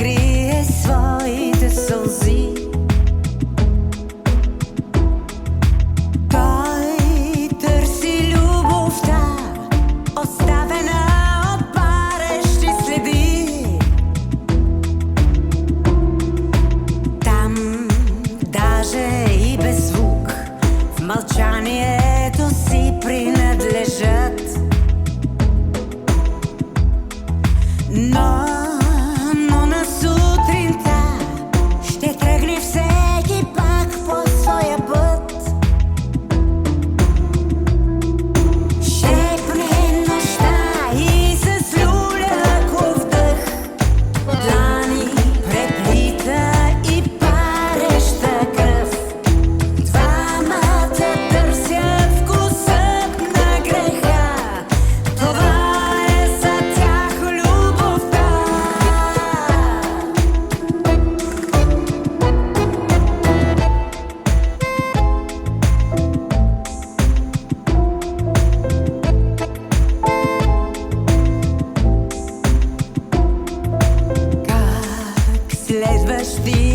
крие своите сълзи. Той търси любовта, оставена от парещи следи. Там даже и без звук в мълчанието си принадлежат. Но на сутринта ще тръгне всеки пак по своя път. Шепне нощта и с люляко вдъх длани преплита и пареща кръв. Двамата търсят вкусът на греха. Това е за тях любовта. Как следващи